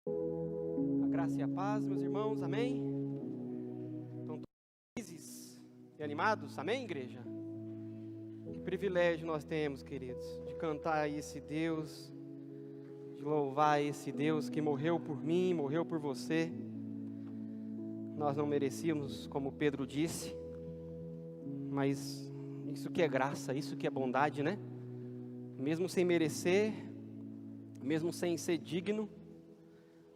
A graça e a paz, meus irmãos, amém? Estão todos felizes e animados, amém, igreja? Que privilégio nós temos, queridos, de cantar a esse Deus, de louvar a esse Deus que morreu por mim, morreu por você. Nós não merecíamos, como Pedro disse, mas isso que é graça, isso que é bondade, né? Mesmo sem merecer, mesmo sem ser digno,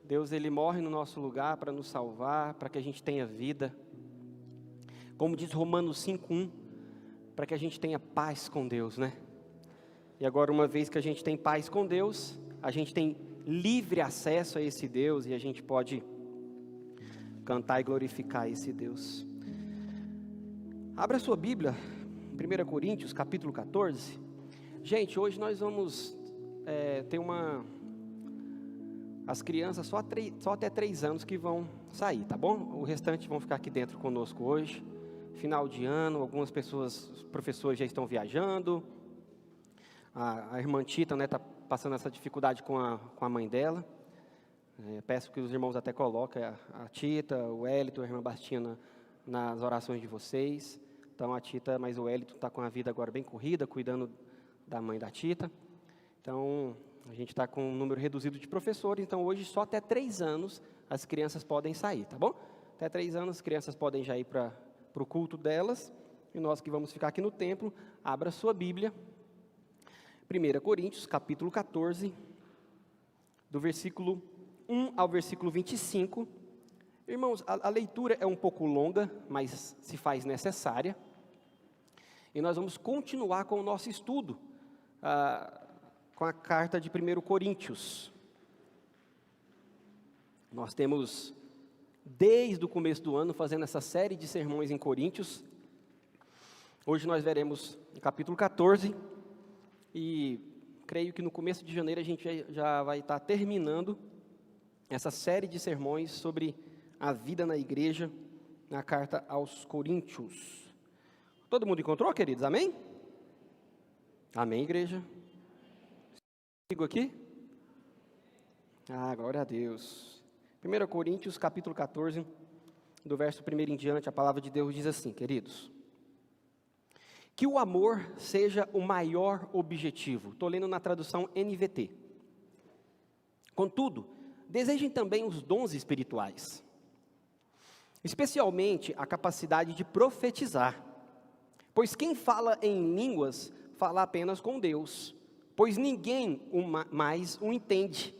Deus, Ele morre no nosso lugar para nos salvar, para que a gente tenha vida. Como diz Romanos 5:1, para que a gente tenha paz com Deus, né? E agora, uma vez que a gente tem paz com Deus, a gente tem livre acesso a esse Deus e a gente pode cantar e glorificar esse Deus. Abra a sua Bíblia, 1 Coríntios, capítulo 14. Gente, hoje nós vamos ter as crianças só até 3 anos que vão sair, tá bom? O restante vão ficar aqui dentro conosco hoje. Final de ano, algumas pessoas, os professores já estão viajando. A irmã Tita, né, está passando essa dificuldade com a mãe dela. Peço que os irmãos até coloquem a Tita, o Hélito, a irmã Bastina nas orações de vocês. Então a Tita, mas o Hélito está com a vida agora bem corrida, cuidando da mãe da Tita. Então a gente está com um número reduzido de professores, então hoje só até 3 anos as crianças podem sair, tá bom? Até 3 anos as crianças podem já ir para o culto delas, e nós que vamos ficar aqui no templo, abra sua Bíblia, 1 Coríntios, capítulo 14, do versículo 1 ao versículo 25. Irmãos, a leitura é um pouco longa, mas se faz necessária, e nós vamos continuar com o nosso estudo, com a carta de 1 Coríntios. Nós temos, desde o começo do ano, fazendo essa série de sermões em Coríntios. Hoje nós veremos o capítulo 14, e creio que no começo de janeiro a gente já vai estar terminando essa série de sermões sobre a vida na igreja, na carta aos Coríntios. Todo mundo encontrou, queridos? Amém? Amém, igreja? Aqui? Glória a Deus. 1 Coríntios, capítulo 14, do verso 1 em diante, a palavra de Deus diz assim, queridos: que o amor seja o maior objetivo. Estou lendo na tradução NVT. Contudo, desejem também os dons espirituais, especialmente a capacidade de profetizar, pois quem fala em línguas, fala apenas com Deus, pois ninguém mais o entende,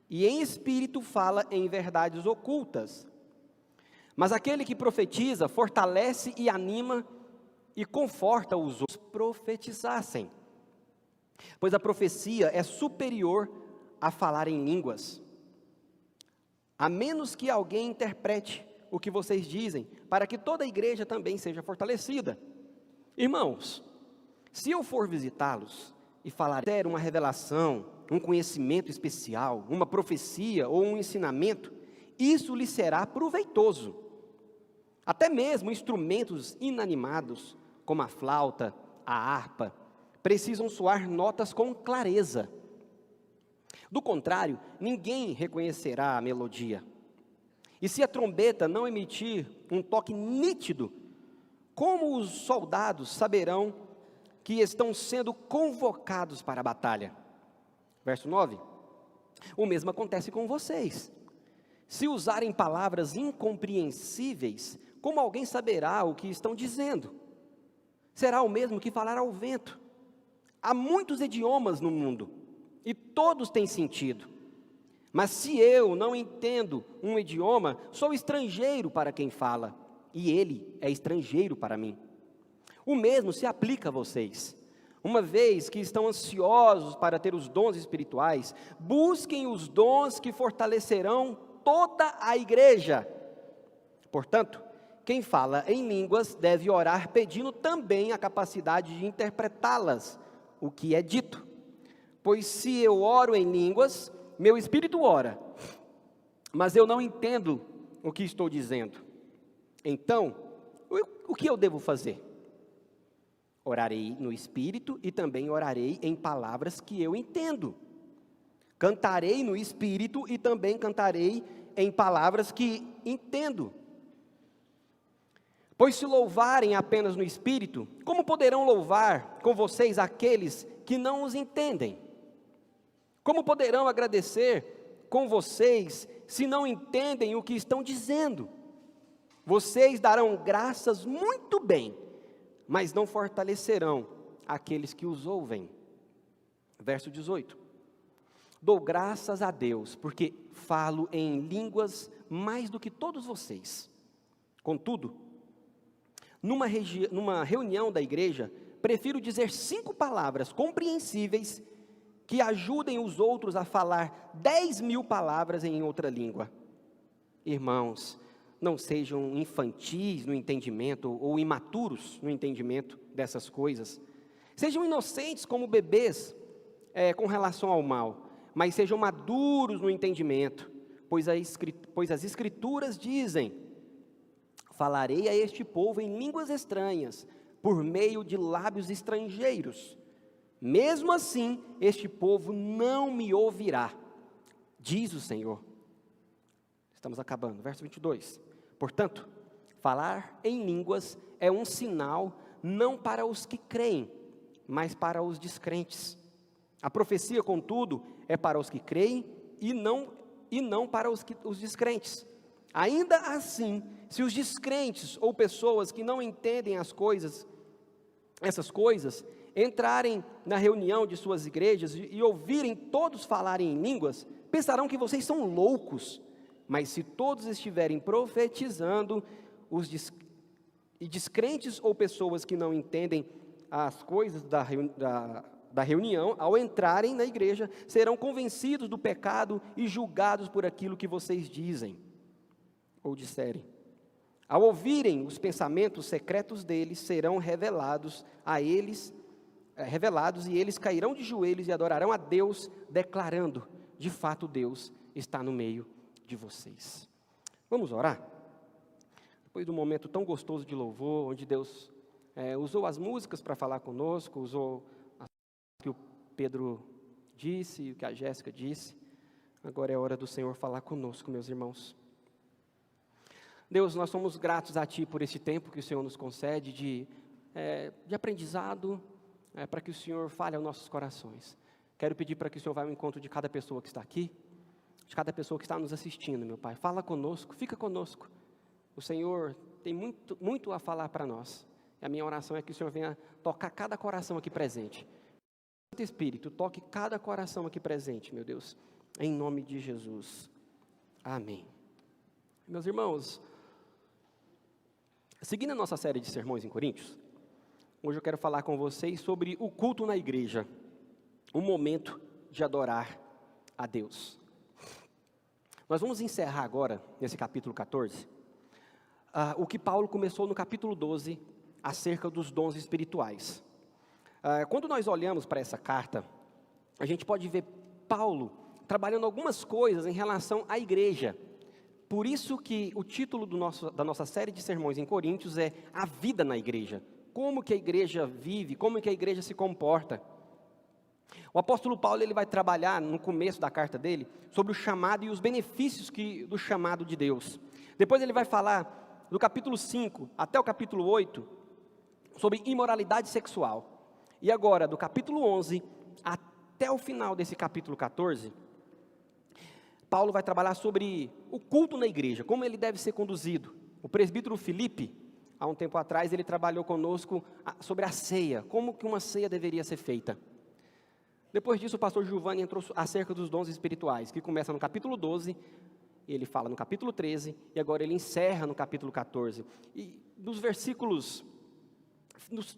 e em espírito fala em verdades ocultas. Mas aquele que profetiza, fortalece e anima e conforta os outros profetizassem, pois a profecia é superior a falar em línguas, a menos que alguém interprete o que vocês dizem, para que toda a igreja também seja fortalecida. Irmãos, se eu for visitá-los e falar uma revelação, um conhecimento especial, uma profecia ou um ensinamento, isso lhe será proveitoso. Até mesmo instrumentos inanimados, como a flauta, a harpa, precisam soar notas com clareza. Do contrário, ninguém reconhecerá a melodia. E se a trombeta não emitir um toque nítido, como os soldados saberão que estão sendo convocados para a batalha? Verso 9. O mesmo acontece com vocês. Se usarem palavras incompreensíveis, como alguém saberá o que estão dizendo? Será o mesmo que falar ao vento. Há muitos idiomas no mundo, e todos têm sentido. Mas se eu não entendo um idioma, sou estrangeiro para quem fala, e ele é estrangeiro para mim. O mesmo se aplica a vocês. Uma vez que estão ansiosos para ter os dons espirituais, busquem os dons que fortalecerão toda a igreja. Portanto, quem fala em línguas deve orar pedindo também a capacidade de interpretá-las, o que é dito. Pois se eu oro em línguas, meu espírito ora, mas eu não entendo o que estou dizendo. Então, o que eu devo fazer? Orarei no espírito e também orarei em palavras que eu entendo. Cantarei no espírito e também cantarei em palavras que entendo. Pois se louvarem apenas no espírito, como poderão louvar com vocês aqueles que não os entendem? Como poderão agradecer com vocês se não entendem o que estão dizendo? Vocês darão graças muito bem, mas não fortalecerão aqueles que os ouvem. Verso 18. Dou graças a Deus, porque falo em línguas mais do que todos vocês. Contudo, numa reunião da igreja, prefiro dizer 5 palavras compreensíveis que ajudem os outros a falar 10.000 palavras em outra língua. Irmãos, não sejam infantis no entendimento ou imaturos no entendimento dessas coisas. Sejam inocentes como bebês com relação ao mal, mas sejam maduros no entendimento, pois as Escrituras dizem: falarei a este povo em línguas estranhas, por meio de lábios estrangeiros. Mesmo assim, este povo não me ouvirá, diz o Senhor. Estamos acabando, verso 22. Portanto, falar em línguas é um sinal não para os que creem, mas para os descrentes. A profecia, contudo, é para os que creem e não para os descrentes. Ainda assim, se os descrentes ou pessoas que não entendem essas coisas, entrarem na reunião de suas igrejas e ouvirem todos falarem em línguas, pensarão que vocês são loucos. Mas se todos estiverem profetizando, e descrentes ou pessoas que não entendem as coisas da reunião, ao entrarem na igreja, serão convencidos do pecado e julgados por aquilo que vocês dizem ou disserem. Ao ouvirem os pensamentos secretos deles, serão revelados e eles cairão de joelhos e adorarão a Deus, declarando: de fato Deus está no meio de vocês. Vamos orar? Depois de um momento tão gostoso de louvor, onde Deus usou as músicas para falar conosco, usou o que o Pedro disse e o que a Jéssica disse, agora é hora do Senhor falar conosco, meus irmãos. Deus, nós somos gratos a Ti por esse tempo que o Senhor nos concede de aprendizado, para que o Senhor fale aos nossos corações. Quero pedir para que o Senhor vá ao encontro de cada pessoa que está aqui, de cada pessoa que está nos assistindo, meu Pai. Fala conosco, fica conosco. O Senhor tem muito, muito a falar para nós. E a minha oração é que o Senhor venha tocar cada coração aqui presente. Santo Espírito, toque cada coração aqui presente, meu Deus, em nome de Jesus. Amém. Meus irmãos, seguindo a nossa série de sermões em Coríntios, hoje eu quero falar com vocês sobre o culto na igreja, um momento de adorar a Deus. Nós vamos encerrar agora, nesse capítulo 14, o que Paulo começou no capítulo 12, acerca dos dons espirituais. Quando nós olhamos para essa carta, a gente pode ver Paulo trabalhando algumas coisas em relação à igreja. Por isso que o título da nossa série de sermões em Coríntios é A Vida na Igreja. Como que a igreja vive, como que a igreja se comporta. O apóstolo Paulo ele vai trabalhar no começo da carta dele sobre o chamado e os benefícios do chamado de Deus. Depois ele vai falar do capítulo 5 até o capítulo 8 sobre imoralidade sexual. E agora, do capítulo 11 até o final desse capítulo 14, Paulo vai trabalhar sobre o culto na igreja, como ele deve ser conduzido. O presbítero Filipe, há um tempo atrás, ele trabalhou conosco sobre a ceia, como que uma ceia deveria ser feita. Depois disso, o pastor Giovanni entrou acerca dos dons espirituais, que começa no capítulo 12, ele fala no capítulo 13, e agora ele encerra no capítulo 14. E nos versículos,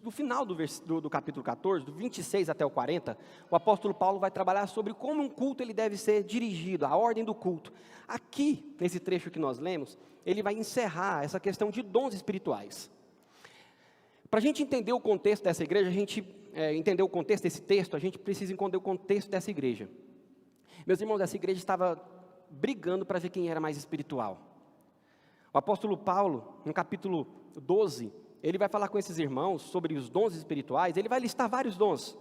no final do capítulo 14, do 26 até o 40, o apóstolo Paulo vai trabalhar sobre como um culto ele deve ser dirigido, a ordem do culto. Aqui, nesse trecho que nós lemos, ele vai encerrar essa questão de dons espirituais. Para a gente entender o contexto dessa igreja, entender o contexto desse texto, a gente precisa entender o contexto dessa igreja. Meus irmãos, essa igreja estava brigando para ver quem era mais espiritual. O apóstolo Paulo, no capítulo 12, ele vai falar com esses irmãos sobre os dons espirituais, ele vai listar vários dons.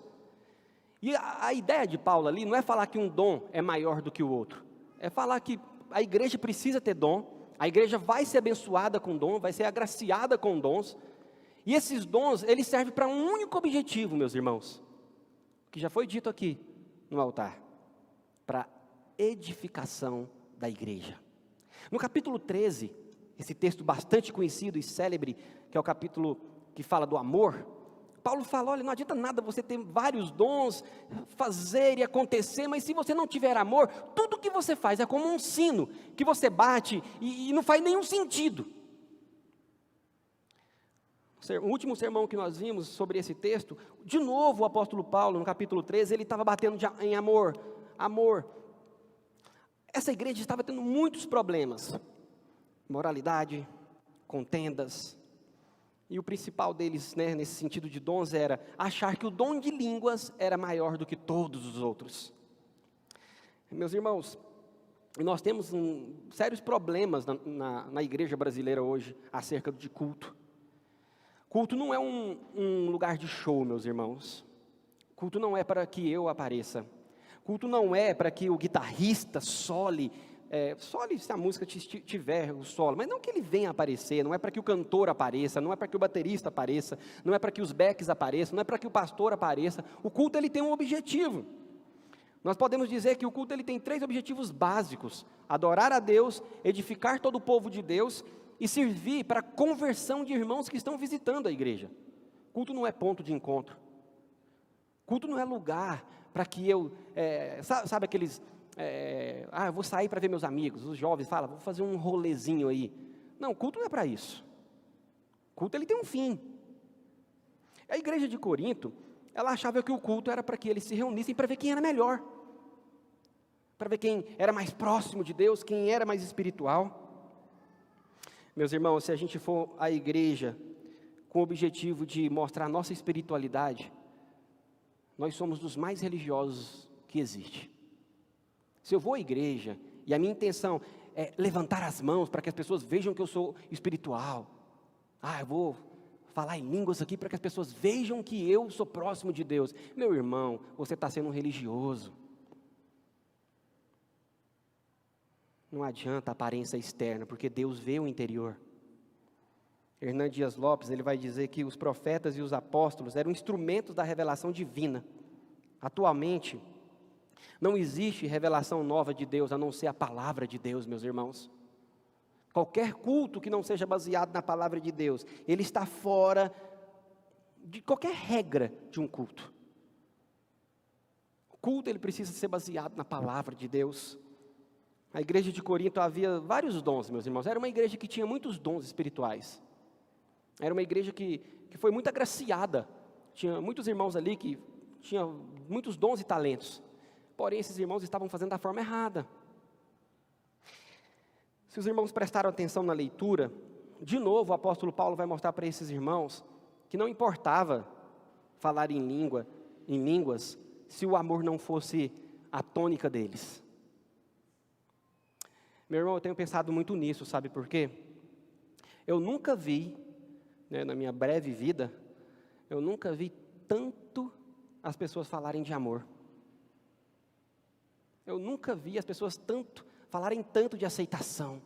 E a ideia de Paulo ali não é falar que um dom é maior do que o outro. É falar que a igreja precisa ter dom, a igreja vai ser abençoada com dom, vai ser agraciada com dons. E esses dons, eles servem para um único objetivo, meus irmãos, que já foi dito aqui no altar, para edificação da igreja. No capítulo 13, esse texto bastante conhecido e célebre, que é o capítulo que fala do amor, Paulo fala, olha, não adianta nada você ter vários dons, fazer e acontecer, mas se você não tiver amor, tudo que você faz é como um sino, que você bate e não faz nenhum sentido. O último sermão que nós vimos sobre esse texto, de novo o apóstolo Paulo, no capítulo 13, ele estava batendo em amor. Essa igreja estava tendo muitos problemas, moralidade, contendas, e o principal deles, né, nesse sentido de dons, era achar que o dom de línguas era maior do que todos os outros. Meus irmãos, nós temos sérios problemas na igreja brasileira hoje, acerca de culto. Culto não é um lugar de show, meus irmãos. Culto não é para que eu apareça. Culto não é para que o guitarrista sole se a música tiver o solo, mas não que ele venha aparecer, não é para que o cantor apareça, não é para que o baterista apareça, não é para que os backs apareçam, não é para que o pastor apareça. O culto ele tem um objetivo. Nós podemos dizer que o culto ele tem 3 objetivos básicos: adorar a Deus, edificar todo o povo de Deus e servir para a conversão de irmãos que estão visitando a igreja. Culto não é ponto de encontro. Culto não é lugar para que eu, sabe aqueles... eu vou sair para ver meus amigos, os jovens falam, vou fazer um rolezinho aí. Não, culto não é para isso. Culto ele tem um fim. A igreja de Corinto, ela achava que o culto era para que eles se reunissem para ver quem era melhor, para ver quem era mais próximo de Deus, quem era mais espiritual. Meus irmãos, se a gente for à igreja com o objetivo de mostrar a nossa espiritualidade, nós somos dos mais religiosos que existe. Se eu vou à igreja e a minha intenção é levantar as mãos para que as pessoas vejam que eu sou espiritual, eu vou falar em línguas aqui para que as pessoas vejam que eu sou próximo de Deus. Meu irmão, você está sendo um religioso. Não adianta a aparência externa, porque Deus vê o interior. Hernan Dias Lopes, ele vai dizer que os profetas e os apóstolos eram instrumentos da revelação divina. Atualmente, não existe revelação nova de Deus, a não ser a palavra de Deus, meus irmãos. Qualquer culto que não seja baseado na palavra de Deus, ele está fora de qualquer regra de um culto. O culto, ele precisa ser baseado na palavra de Deus. A igreja de Corinto havia vários dons, meus irmãos. Era uma igreja que tinha muitos dons espirituais. Era uma igreja que foi muito agraciada. Tinha muitos irmãos ali que tinham muitos dons e talentos. Porém, esses irmãos estavam fazendo da forma errada. Se os irmãos prestaram atenção na leitura, de novo o apóstolo Paulo vai mostrar para esses irmãos que não importava falar em línguas, se o amor não fosse a tônica deles. Meu irmão, eu tenho pensado muito nisso, sabe por quê? Eu nunca vi, na minha breve vida, eu nunca vi tanto as pessoas falarem de amor. Eu nunca vi as pessoas falarem tanto de aceitação.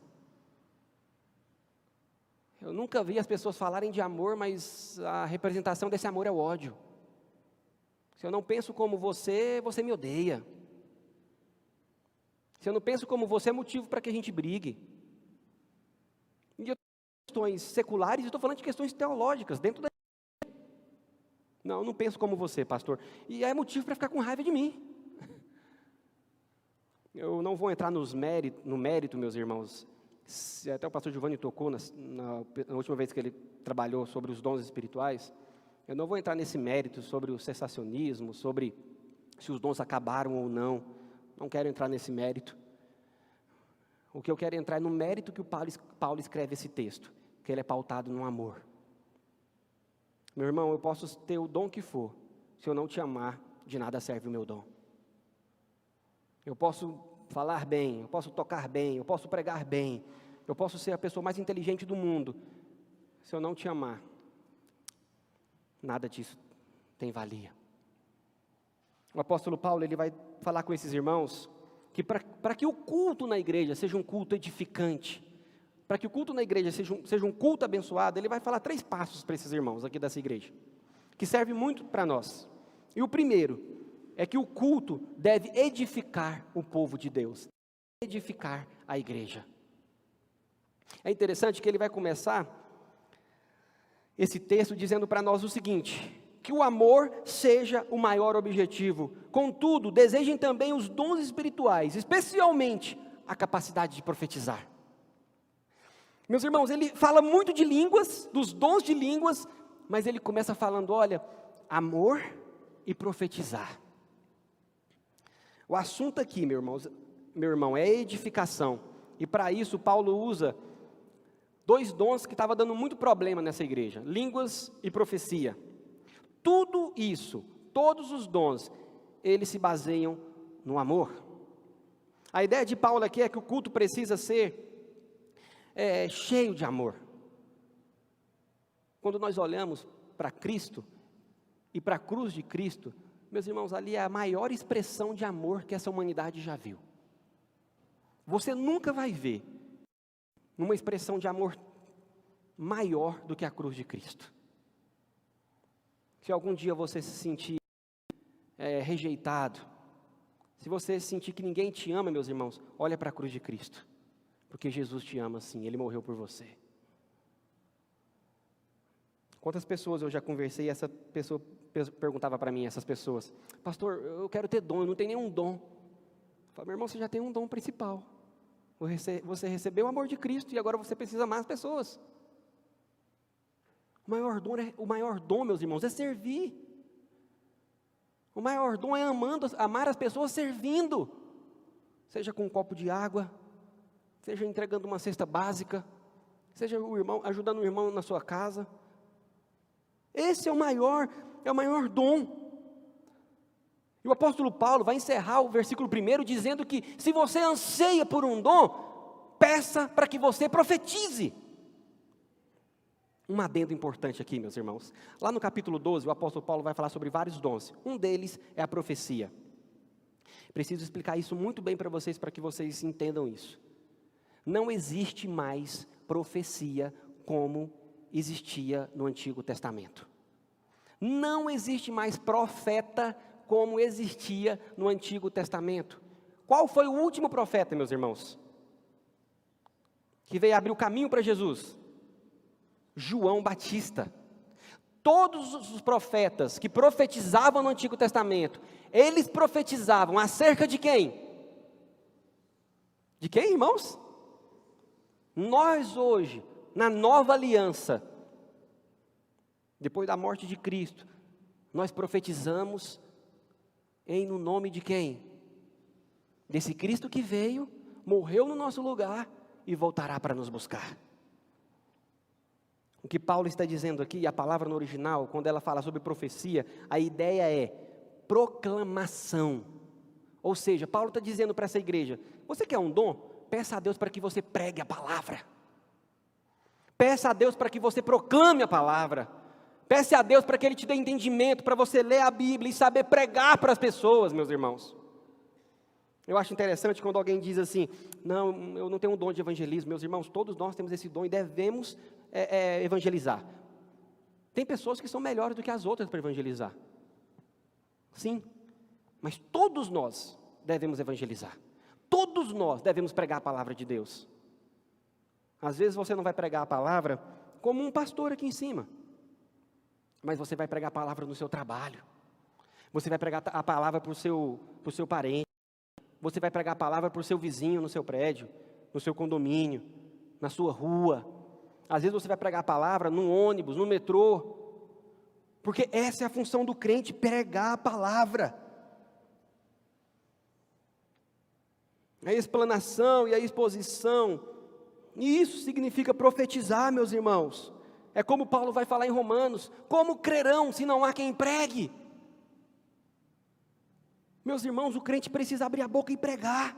Eu nunca vi as pessoas falarem de amor, mas a representação desse amor é o ódio. Se eu não penso como você, você me odeia. Se eu não penso como você, é motivo para que a gente brigue. E eu questões seculares, estou falando de questões teológicas, dentro da... Não, eu não penso como você, pastor. E é motivo para ficar com raiva de mim. Eu não vou entrar no mérito, meus irmãos. Até o pastor Giovanni tocou na última vez que ele trabalhou sobre os dons espirituais. Eu não vou entrar nesse mérito sobre o cessacionismo, sobre se os dons acabaram ou não. Não quero entrar nesse mérito. O que eu quero entrar é no mérito que o Paulo escreve esse texto, que ele é pautado no amor. Meu irmão, eu posso ter o dom que for, se eu não te amar, de nada serve o meu dom. Eu posso falar bem, eu posso tocar bem, eu posso pregar bem, eu posso ser a pessoa mais inteligente do mundo. Se eu não te amar, nada disso tem valia. O apóstolo Paulo, ele vai falar com esses irmãos que para que o culto na igreja seja um culto edificante, para que o culto na igreja seja um culto abençoado, ele vai falar 3 passos para esses irmãos aqui dessa igreja, que serve muito para nós. E o primeiro é que o culto deve edificar o povo de Deus, edificar a igreja. É interessante que ele vai começar esse texto dizendo para nós o seguinte: que o amor seja o maior objetivo. Contudo, desejem também os dons espirituais, especialmente a capacidade de profetizar. Meus irmãos, ele fala muito de línguas, dos dons de línguas, mas ele começa falando, olha, amor e profetizar. O assunto aqui, meu irmão, é edificação. E para isso, Paulo usa 2 dons que estavam dando muito problema nessa igreja: línguas e profecia. Tudo isso, todos os dons, eles se baseiam no amor. A ideia de Paulo aqui é que o culto precisa ser cheio de amor. Quando nós olhamos para Cristo e para a cruz de Cristo, meus irmãos, ali é a maior expressão de amor que essa humanidade já viu. Você nunca vai ver uma expressão de amor maior do que a cruz de Cristo. Se algum dia você se sentir rejeitado, se você sentir que ninguém te ama, meus irmãos, olha para a cruz de Cristo, porque Jesus te ama sim, Ele morreu por você. Quantas pessoas eu já conversei e essa pessoa perguntava para mim, essas pessoas: pastor, eu quero ter dom, eu não tenho nenhum dom. Eu falo, meu irmão, você já tem um dom principal. Você recebeu o amor de Cristo e agora você precisa amar as pessoas. O maior dom, meus irmãos, é servir. O maior dom é amar as pessoas servindo. Seja com um copo de água, seja entregando uma cesta básica, seja ajudando o irmão na sua casa. Esse é o maior dom. E o apóstolo Paulo vai encerrar o versículo 1 dizendo que se você anseia por um dom, peça para que você profetize. Um adendo importante aqui, meus irmãos. Lá no capítulo 12, o apóstolo Paulo vai falar sobre vários dons. Um deles é a profecia. Preciso explicar isso muito bem para vocês, para que vocês entendam isso. Não existe mais profecia como existia no Antigo Testamento. Não existe mais profeta como existia no Antigo Testamento. Qual foi o último profeta, meus irmãos, que veio abrir o caminho para Jesus? João Batista. Todos os profetas que profetizavam no Antigo Testamento, eles profetizavam acerca de quem? De quem, irmãos? Nós hoje, na nova aliança, depois da morte de Cristo, nós profetizamos no nome de quem? Desse Cristo que veio, morreu no nosso lugar e voltará para nos buscar. O que Paulo está dizendo aqui, a palavra no original, quando ela fala sobre profecia, a ideia é proclamação. Ou seja, Paulo está dizendo para essa igreja: você quer um dom? Peça a Deus para que você pregue a palavra. Peça a Deus para que você proclame a palavra. Peça a Deus para que Ele te dê entendimento, para você ler a Bíblia e saber pregar para as pessoas, meus irmãos. Eu acho interessante quando alguém diz assim: não, eu não tenho um dom de evangelismo. Meus irmãos, todos nós temos esse dom e devemos evangelizar. Tem pessoas que são melhores do que as outras para evangelizar. Sim, mas todos nós devemos evangelizar. Todos nós devemos pregar a palavra de Deus. Às vezes você não vai pregar a palavra como um pastor aqui em cima, mas você vai pregar a palavra no seu trabalho. Você vai pregar a palavra para o seu parente. Você vai pregar a palavra para o seu vizinho no seu prédio, no seu condomínio, na sua rua. Às vezes você vai pregar a palavra no ônibus, no metrô. Porque essa é a função do crente, pregar a palavra. A explanação e a exposição, e isso significa profetizar, meus irmãos. É como Paulo vai falar em Romanos: como crerão se não há quem pregue? Meus irmãos, o crente precisa abrir a boca e pregar.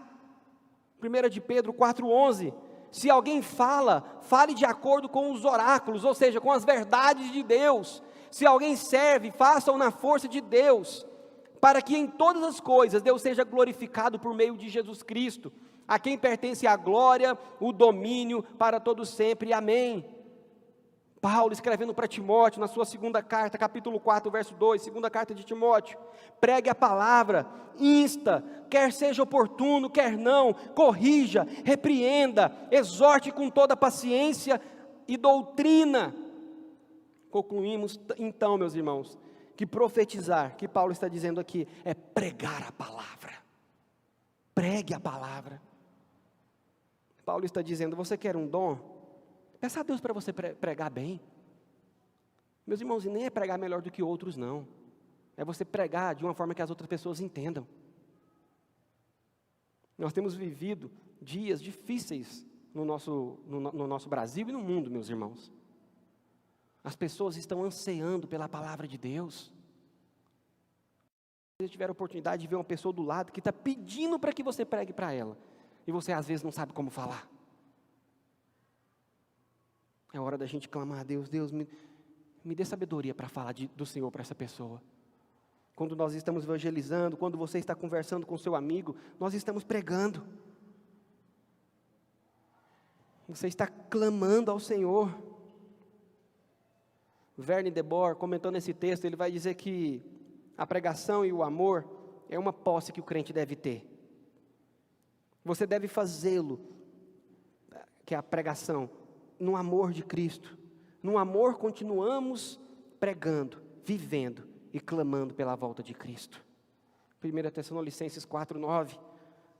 1 de Pedro 4,11, se alguém fale de acordo com os oráculos, ou seja, com as verdades de Deus. Se alguém serve, faça-o na força de Deus, para que em todas as coisas Deus seja glorificado por meio de Jesus Cristo, a quem pertence a glória, o domínio para todos sempre. Amém. Paulo escrevendo para Timóteo, na sua segunda carta, capítulo 4, verso 2, segunda carta de Timóteo: pregue a palavra, insta, quer seja oportuno, quer não, corrija, repreenda, exorte com toda paciência e doutrina. Concluímos então, meus irmãos, que profetizar, que Paulo está dizendo aqui, é pregar a palavra. Pregue a palavra. Paulo está dizendo: você quer um dom? Peça a Deus para você pregar bem. Meus irmãos, e nem é pregar melhor do que outros, não. É você pregar de uma forma que as outras pessoas entendam. Nós temos vivido dias difíceis no nosso Brasil e no mundo, meus irmãos. As pessoas estão ansiando pela palavra de Deus. Se você tiver a oportunidade de ver uma pessoa do lado que está pedindo para que você pregue para ela, e você às vezes não sabe como falar, é hora da gente clamar a Deus: Deus, me dê sabedoria para falar do Senhor para essa pessoa. Quando nós estamos evangelizando, quando você está conversando com seu amigo, nós estamos pregando. Você está clamando ao Senhor. Verne de Boer, comentando esse texto, ele vai dizer que a pregação e o amor é uma posse que o crente deve ter. Você deve fazê-lo, que é a pregação, no amor de Cristo. No amor continuamos pregando, vivendo e clamando pela volta de Cristo. 1 Tessalonicenses 4:9,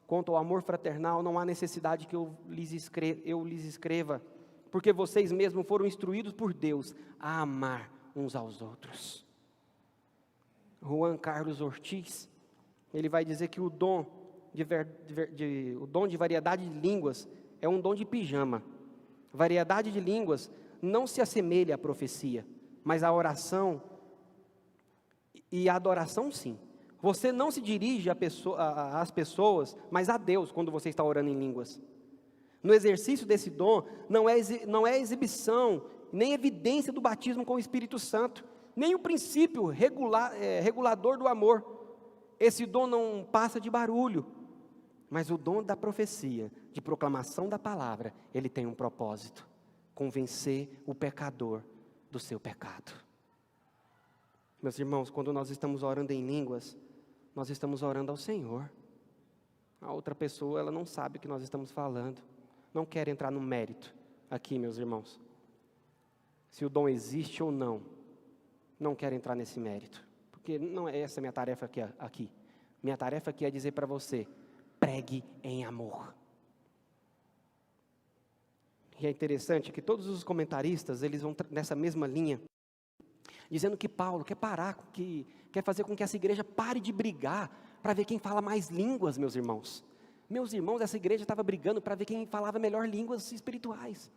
quanto ao amor fraternal, não há necessidade que eu lhes escreva, porque vocês mesmos foram instruídos por Deus a amar uns aos outros. Juan Carlos Ortiz, ele vai dizer que o dom de variedade de línguas é um dom de pijama. Variedade de línguas não se assemelha à profecia, mas à oração e à adoração sim. Você não se dirige às pessoas, mas a Deus quando você está orando em línguas. No exercício desse dom, não é exibição, nem evidência do batismo com o Espírito Santo, nem o princípio regulador do amor. Esse dom não passa de barulho, mas o dom da profecia, de proclamação da palavra, ele tem um propósito: convencer o pecador do seu pecado. Meus irmãos, quando nós estamos orando em línguas, nós estamos orando ao Senhor. A outra pessoa, ela não sabe o que nós estamos falando. Não quero entrar no mérito aqui, meus irmãos. Se o dom existe ou não, não quero entrar nesse mérito, porque não é essa a minha tarefa aqui. Minha tarefa aqui é dizer para você: pregue em amor. E é interessante que todos os comentaristas, eles vão nessa mesma linha, dizendo que Paulo quer quer fazer com que essa igreja pare de brigar para ver quem fala mais línguas, meus irmãos. Meus irmãos, essa igreja estava brigando para ver quem falava melhor línguas espirituais.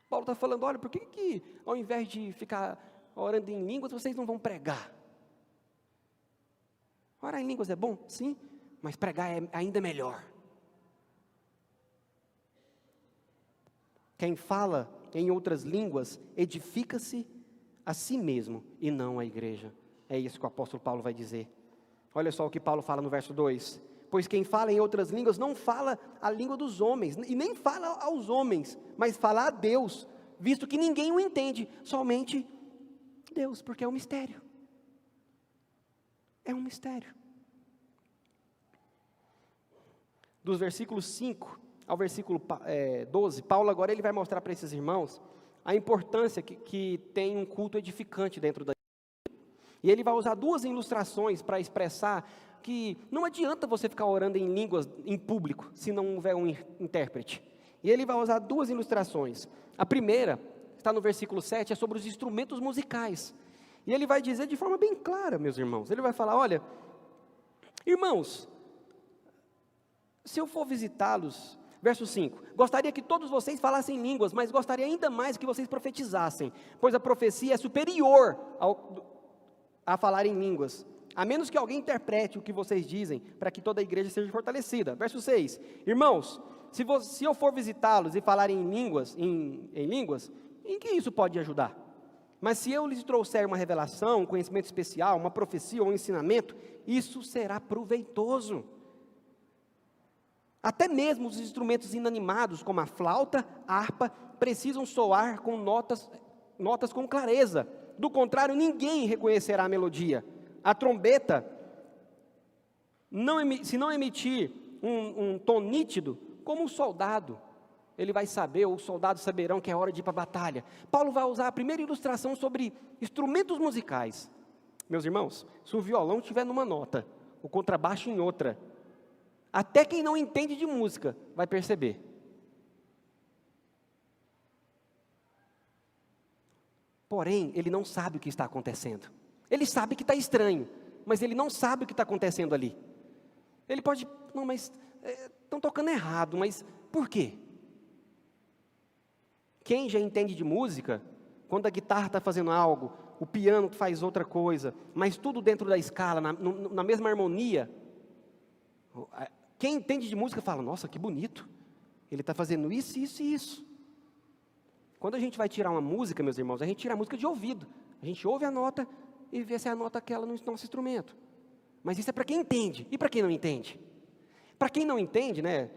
Paulo está falando: olha, por que ao invés de ficar orando em línguas, vocês não vão pregar? Orar em línguas é bom? Sim, mas pregar é ainda melhor. Quem fala em outras línguas edifica-se a si mesmo e não a igreja. É isso que o apóstolo Paulo vai dizer. Olha só o que Paulo fala no verso 2: pois quem fala em outras línguas não fala a língua dos homens, e nem fala aos homens, mas fala a Deus, visto que ninguém o entende, somente Deus, porque é um mistério. É um mistério. Dos versículos 5 ao versículo 12, Paulo agora ele vai mostrar para esses irmãos a importância que tem um culto edificante dentro da igreja. E ele vai usar duas ilustrações para expressar que não adianta você ficar orando em línguas em público, se não houver um intérprete. E ele vai usar duas ilustrações. A primeira, está no versículo 7, é sobre os instrumentos musicais. E ele vai dizer de forma bem clara, meus irmãos. Ele vai falar: olha, irmãos, se eu for visitá-los, verso 5, gostaria que todos vocês falassem línguas, mas gostaria ainda mais que vocês profetizassem, pois a profecia é superior a falar em línguas, a menos que alguém interprete o que vocês dizem, para que toda a igreja seja fortalecida. Verso 6, irmãos, se eu for visitá-los e falar em línguas, em que isso pode ajudar? Mas se eu lhes trouxer uma revelação, um conhecimento especial, uma profecia ou um ensinamento, isso será proveitoso. Até mesmo os instrumentos inanimados, como a flauta, a harpa, precisam soar com notas com clareza. Do contrário, ninguém reconhecerá a melodia. A trombeta, se não emitir um tom nítido, como um soldado, ele vai saber, ou os soldados saberão que é hora de ir para a batalha. Paulo vai usar a primeira ilustração sobre instrumentos musicais. Meus irmãos, se o violão estiver numa nota, o contrabaixo em outra, até quem não entende de música vai perceber. Porém, ele não sabe o que está acontecendo. Ele sabe que está estranho, mas ele não sabe o que está acontecendo ali. Ele pode, não, mas estão tocando errado, mas por quê? Quem já entende de música, quando a guitarra está fazendo algo, o piano faz outra coisa, mas tudo dentro da escala, na mesma harmonia, quem entende de música fala, nossa, que bonito, ele está fazendo isso, isso e isso. Quando a gente vai tirar uma música, meus irmãos, a gente tira a música de ouvido, a gente ouve a nota e vê se é a nota aquela no nosso instrumento. Mas isso é para quem entende, e para quem não entende? Para quem não entende, né,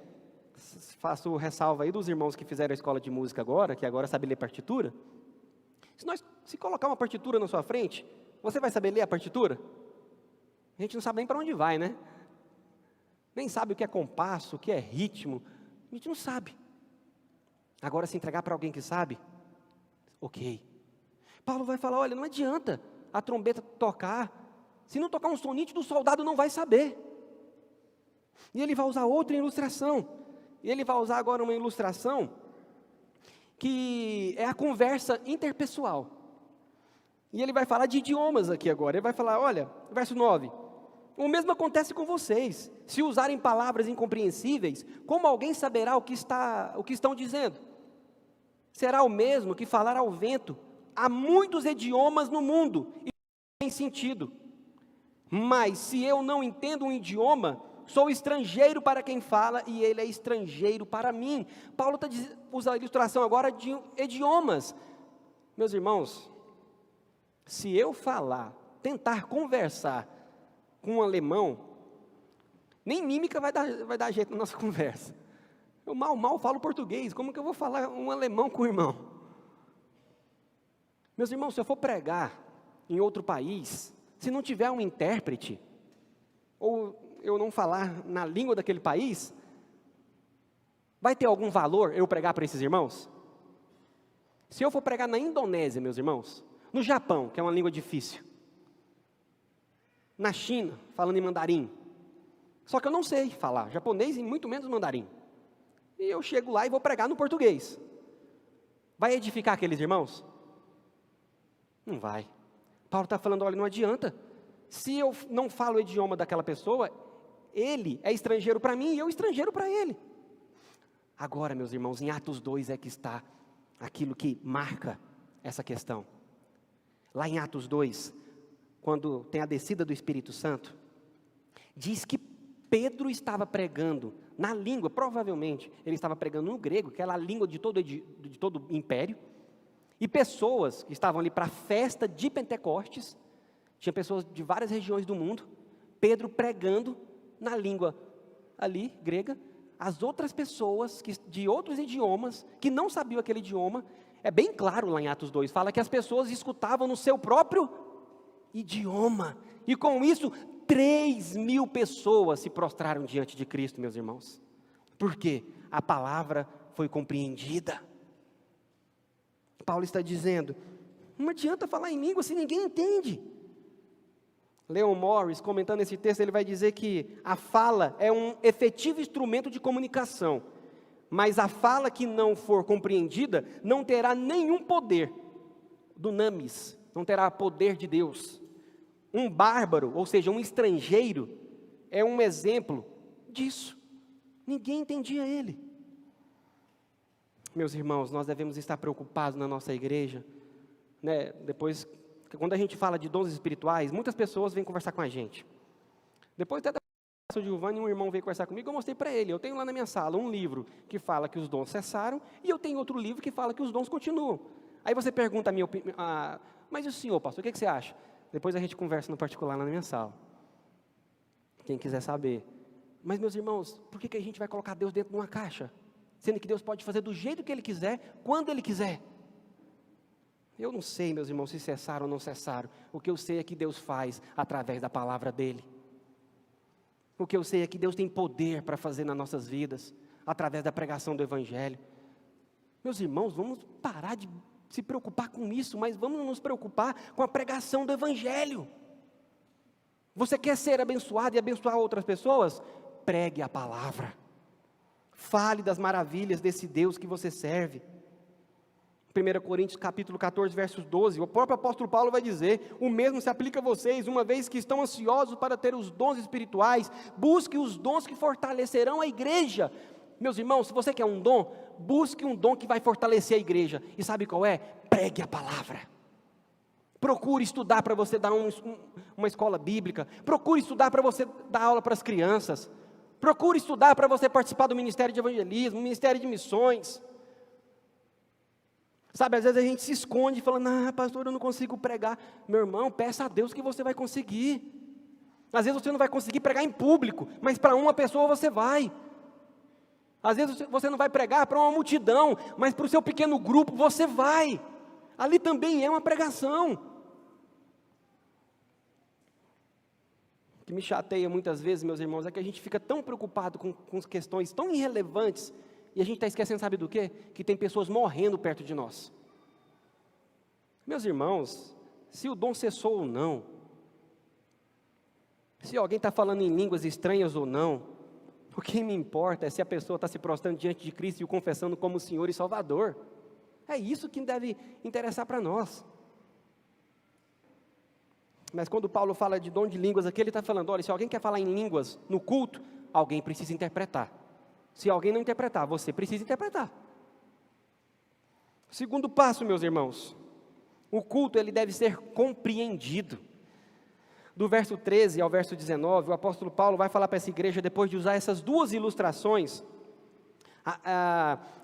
faço ressalva aí dos irmãos que fizeram a escola de música agora, que agora sabe ler partitura. Se colocar uma partitura na sua frente, você vai saber ler a partitura? A gente não sabe nem para onde vai, né? Nem sabe o que é compasso, o que é ritmo, a gente não sabe. Agora, se entregar para alguém que sabe, ok. Paulo vai falar, olha, não adianta a trombeta tocar, se não tocar um som nítido, o soldado não vai saber. E ele vai usar outra ilustração. E ele vai usar agora uma ilustração que é a conversa interpessoal. E ele vai falar de idiomas aqui agora. Ele vai falar, olha, verso 9. O mesmo acontece com vocês. Se usarem palavras incompreensíveis, como alguém saberá o que estão dizendo? Será o mesmo que falar ao vento. Há muitos idiomas no mundo e não tem sentido. Mas se eu não entendo um idioma, sou estrangeiro para quem fala e ele é estrangeiro para mim. Paulo usa a ilustração agora de idiomas. Meus irmãos, se eu tentar conversar com um alemão, nem mímica vai dar jeito na nossa conversa. Eu mal falo português, como que eu vou falar um alemão com o irmão? Meus irmãos, se eu for pregar em outro país, se não tiver um intérprete, ou eu não falar na língua daquele país, vai ter algum valor eu pregar para esses irmãos? Se eu for pregar na Indonésia, meus irmãos, no Japão, que é uma língua difícil, na China, falando em mandarim, só que eu não sei falar japonês e muito menos mandarim, e eu chego lá e vou pregar no português, vai edificar aqueles irmãos? Não vai. Paulo está falando, olha, não adianta, se eu não falo o idioma daquela pessoa, ele é estrangeiro para mim e eu estrangeiro para ele. Agora, meus irmãos, em Atos 2 é que está aquilo que marca essa questão. Lá em Atos 2, quando tem a descida do Espírito Santo, diz que Pedro estava pregando na língua, provavelmente, ele estava pregando no grego, que era a língua de todo o império, e pessoas que estavam ali para a festa de Pentecostes, tinha pessoas de várias regiões do mundo, Pedro pregando na língua ali, grega, as outras pessoas de outros idiomas, que não sabiam aquele idioma, é bem claro lá em Atos 2, fala que as pessoas escutavam no seu próprio idioma, e com isso, 3.000 pessoas se prostraram diante de Cristo, meus irmãos. Por quê? A palavra foi compreendida. Paulo está dizendo, não adianta falar em língua se ninguém entende. Leon Morris, comentando esse texto, ele vai dizer que a fala é um efetivo instrumento de comunicação, mas a fala que não for compreendida não terá nenhum poder, dunamis, não terá poder de Deus. Um bárbaro, ou seja, um estrangeiro, é um exemplo disso. Ninguém entendia ele. Meus irmãos, nós devemos estar preocupados na nossa igreja, né? Depois, quando a gente fala de dons espirituais, muitas pessoas vêm conversar com a gente. Depois até da pastor Giovanni, um irmão veio conversar comigo, eu mostrei para ele, eu tenho lá na minha sala um livro que fala que os dons cessaram, e eu tenho outro livro que fala que os dons continuam. Aí você pergunta Mas e o senhor, pastor, o que você acha? Depois a gente conversa no particular lá na minha sala. Quem quiser saber. Mas, meus irmãos, por que a gente vai colocar Deus dentro de uma caixa? Sendo que Deus pode fazer do jeito que Ele quiser, quando Ele quiser. Eu não sei, meus irmãos, se cessaram ou não cessaram. O que eu sei é que Deus faz através da palavra dEle. O que eu sei é que Deus tem poder para fazer nas nossas vidas, através da pregação do Evangelho. Meus irmãos, vamos parar de se preocupar com isso, mas vamos nos preocupar com a pregação do Evangelho. Você quer ser abençoado e abençoar outras pessoas? Pregue a palavra. Fale das maravilhas desse Deus que você serve. 1 Coríntios capítulo 14, versos 12, o próprio apóstolo Paulo vai dizer: o mesmo se aplica a vocês, uma vez que estão ansiosos para ter os dons espirituais, busque os dons que fortalecerão a igreja. Meus irmãos, se você quer um dom, busque um dom que vai fortalecer a igreja. E sabe qual é? Pregue a palavra. Procure estudar para você dar uma escola bíblica. Procure estudar para você dar aula para as crianças. Procure estudar para você participar do ministério de evangelismo, ministério de missões. Sabe, às vezes a gente se esconde falando: pastor, eu não consigo pregar. Meu irmão, peça a Deus que você vai conseguir. Às vezes você não vai conseguir pregar em público, mas para uma pessoa você vai. Às vezes você não vai pregar para uma multidão, mas para o seu pequeno grupo você vai. Ali também é uma pregação. O que me chateia muitas vezes, meus irmãos, é que a gente fica tão preocupado com questões tão irrelevantes, e a gente está esquecendo, sabe do quê? Que tem pessoas morrendo perto de nós. Meus irmãos, se o dom cessou ou não, se alguém está falando em línguas estranhas ou não, o que me importa é se a pessoa está se prostrando diante de Cristo e o confessando como Senhor e Salvador. É isso que deve interessar para nós. Mas quando Paulo fala de dom de línguas aqui, ele está falando: olha, se alguém quer falar em línguas no culto, alguém precisa interpretar. Se alguém não interpretar, você precisa interpretar. Segundo passo, meus irmãos, o culto ele deve ser compreendido. Do verso 13 ao verso 19, o apóstolo Paulo vai falar para essa igreja, depois de usar essas duas ilustrações,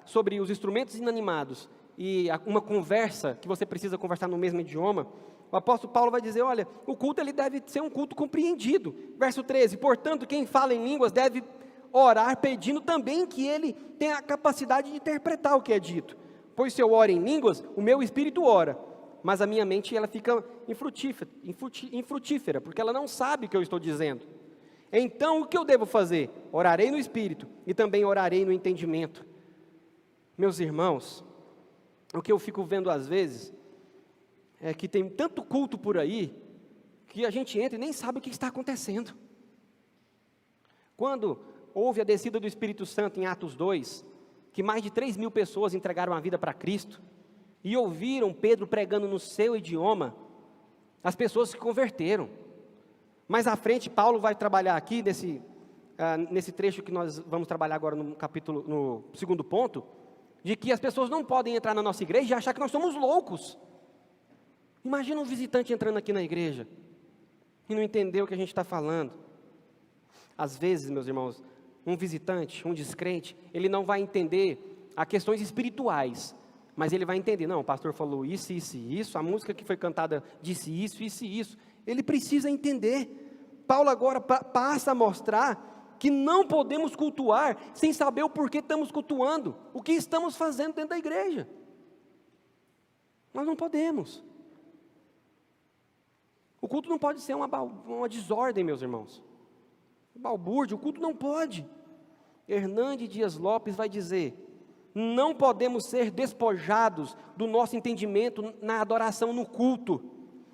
sobre os instrumentos inanimados, e uma conversa, que você precisa conversar no mesmo idioma. O apóstolo Paulo vai dizer: olha, o culto ele deve ser um culto compreendido. Verso 13, portanto, quem fala em línguas deve orar pedindo também que ele tenha a capacidade de interpretar o que é dito. Pois se eu oro em línguas, o meu espírito ora, mas a minha mente ela fica infrutífera, porque ela não sabe o que eu estou dizendo. Então o que eu devo fazer? Orarei no espírito e também orarei no entendimento. Meus irmãos, o que eu fico vendo às vezes é que tem tanto culto por aí, que a gente entra e nem sabe o que está acontecendo. Quando houve a descida do Espírito Santo em Atos 2, que mais de 3.000 pessoas entregaram a vida para Cristo, e ouviram Pedro pregando no seu idioma, as pessoas se converteram. Mais à frente, Paulo vai trabalhar aqui, nesse trecho que nós vamos trabalhar agora no segundo ponto, de que as pessoas não podem entrar na nossa igreja e achar que nós somos loucos. Imagina um visitante entrando aqui na igreja, e não entender o que a gente está falando. Às vezes, meus irmãos, um visitante, um descrente, ele não vai entender as questões espirituais, mas ele vai entender: não, o pastor falou isso, isso e isso, a música que foi cantada disse isso, isso e isso. Ele precisa entender. Paulo agora passa a mostrar que não podemos cultuar sem saber o porquê estamos cultuando, o que estamos fazendo dentro da igreja. Nós não podemos. O culto não pode ser uma desordem, meus irmãos. Balbúrdia, o culto não pode. Hernande Dias Lopes vai dizer: não podemos ser despojados do nosso entendimento na adoração no culto.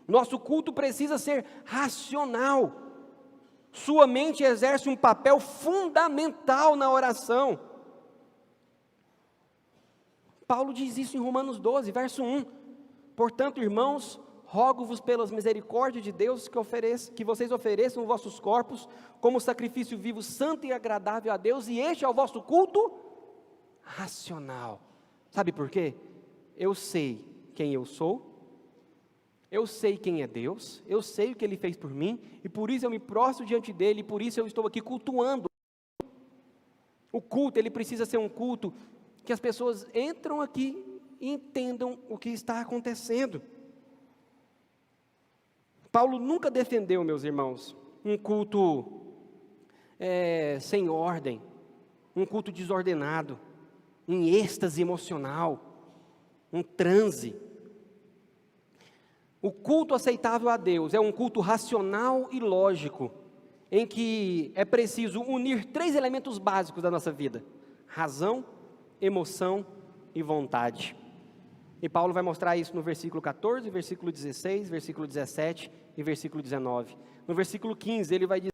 Nosso culto precisa ser racional. Sua mente exerce um papel fundamental na oração. Paulo diz isso em Romanos 12, verso 1. Portanto, irmãos, rogo-vos pelas misericórdias de Deus que vocês ofereçam os vossos corpos como sacrifício vivo, santo e agradável a Deus, e este é o vosso culto racional. Sabe por quê? Eu sei quem eu sou, eu sei quem é Deus, eu sei o que Ele fez por mim, e por isso eu me prostro diante dEle, e por isso eu estou aqui cultuando. O culto, ele precisa ser um culto que as pessoas entram aqui e entendam o que está acontecendo. Paulo nunca defendeu, meus irmãos, um culto sem ordem, um culto desordenado, em êxtase emocional, um transe. O culto aceitável a Deus é um culto racional e lógico, em que é preciso unir 3 elementos básicos da nossa vida: razão, emoção e vontade. E Paulo vai mostrar isso no versículo 14, versículo 16, versículo 17 e versículo 19. No versículo 15, ele vai dizer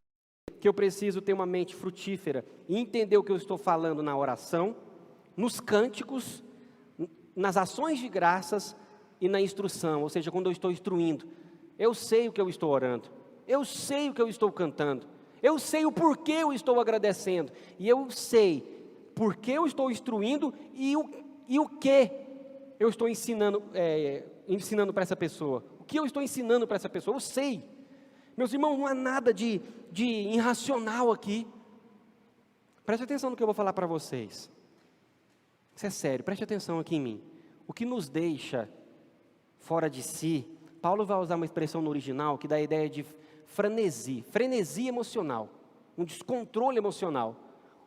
que eu preciso ter uma mente frutífera e entender o que eu estou falando na oração, nos cânticos, nas ações de graças e na instrução, ou seja, quando eu estou instruindo. Eu sei o que eu estou orando, eu sei o que eu estou cantando, eu sei o porquê eu estou agradecendo, e eu sei porquê eu estou instruindo e o que eu estou ensinando para essa pessoa. O que eu estou ensinando para essa pessoa, eu sei. Meus irmãos, não há nada de irracional aqui. Preste atenção no que eu vou falar para vocês. Isso é sério, preste atenção aqui em mim. O que nos deixa fora de si, Paulo vai usar uma expressão no original que dá a ideia de frenesi emocional, um descontrole emocional.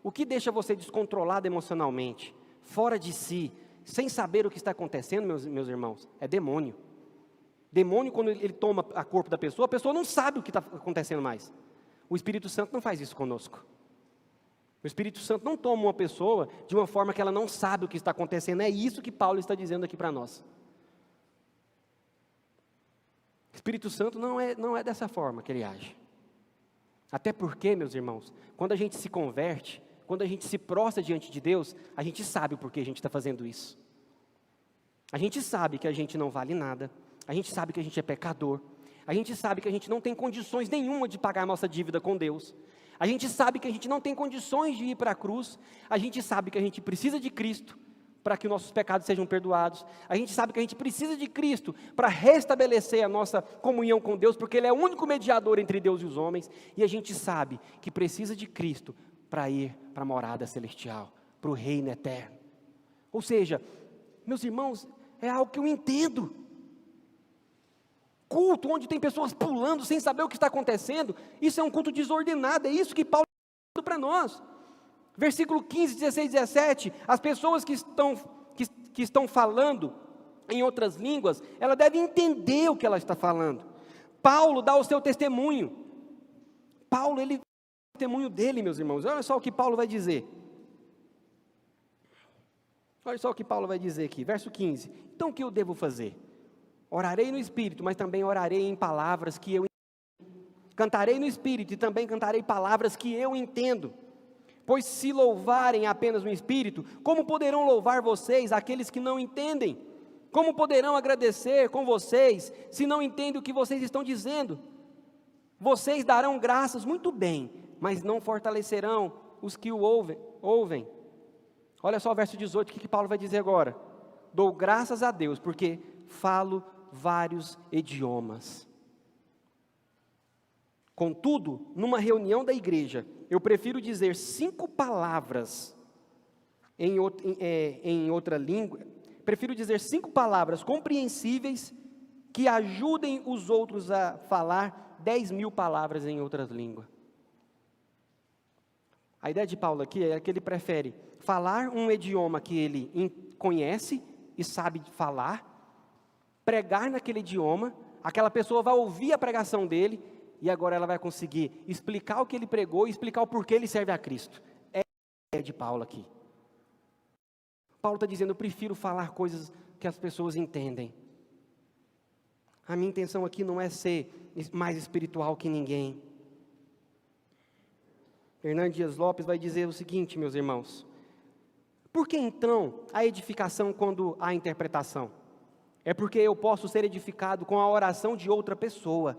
O que deixa você descontrolado emocionalmente, fora de si, sem saber o que está acontecendo, meus irmãos, é demônio. Demônio, quando ele toma a corpo da pessoa, a pessoa não sabe o que está acontecendo mais. O Espírito Santo não faz isso conosco. O Espírito Santo não toma uma pessoa de uma forma que ela não sabe o que está acontecendo. É isso que Paulo está dizendo aqui para nós. O Espírito Santo não é dessa forma que ele age. Até porque, meus irmãos, quando a gente se converte, quando a gente se prostra diante de Deus, a gente sabe o porquê a gente está fazendo isso. A gente sabe que a gente não vale nada, a gente sabe que a gente é pecador, a gente sabe que a gente não tem condições nenhuma de pagar a nossa dívida com Deus, a gente sabe que a gente não tem condições de ir para a cruz, a gente sabe que a gente precisa de Cristo para que nossos pecados sejam perdoados, a gente sabe que a gente precisa de Cristo para restabelecer a nossa comunhão com Deus, porque Ele é o único mediador entre Deus e os homens, e a gente sabe que precisa de Cristo para ir para a morada celestial, para o reino eterno. Ou seja, meus irmãos, é algo que eu entendo. Culto onde tem pessoas pulando sem saber o que está acontecendo, isso é um culto desordenado, é isso que Paulo está falando para nós. Versículo 15, 16, 17, as pessoas que estão falando em outras línguas, ela deve entender o que ela está falando. Paulo dá o seu testemunho. Paulo, ele testemunho dele, meus irmãos. Olha só o que Paulo vai dizer. Olha só o que Paulo vai dizer aqui, verso 15. Então o que eu devo fazer? Orarei no Espírito, mas também orarei em palavras que eu entendo. Cantarei no Espírito e também cantarei palavras que eu entendo. Pois se louvarem apenas no Espírito, como poderão louvar vocês, aqueles que não entendem? Como poderão agradecer com vocês, se não entendem o que vocês estão dizendo? Vocês darão graças muito bem, mas não fortalecerão os que o ouvem. Olha só o verso 18, o que Paulo vai dizer agora? Dou graças a Deus, porque falo vários idiomas. Contudo, numa reunião da igreja, eu prefiro dizer 5 palavras em outra língua, prefiro dizer 5 palavras compreensíveis que ajudem os outros a falar 10.000 palavras em outras línguas. A ideia de Paulo aqui é que ele prefere falar um idioma que ele conhece e sabe falar, pregar naquele idioma, aquela pessoa vai ouvir a pregação dele, e agora ela vai conseguir explicar o que ele pregou e explicar o porquê ele serve a Cristo. É a ideia de Paulo aqui. Paulo está dizendo, eu prefiro falar coisas que as pessoas entendem. A minha intenção aqui não é ser mais espiritual que ninguém. Hernandes Dias Lopes vai dizer o seguinte, meus irmãos. Por que então a edificação quando há interpretação? É porque eu posso ser edificado com a oração de outra pessoa.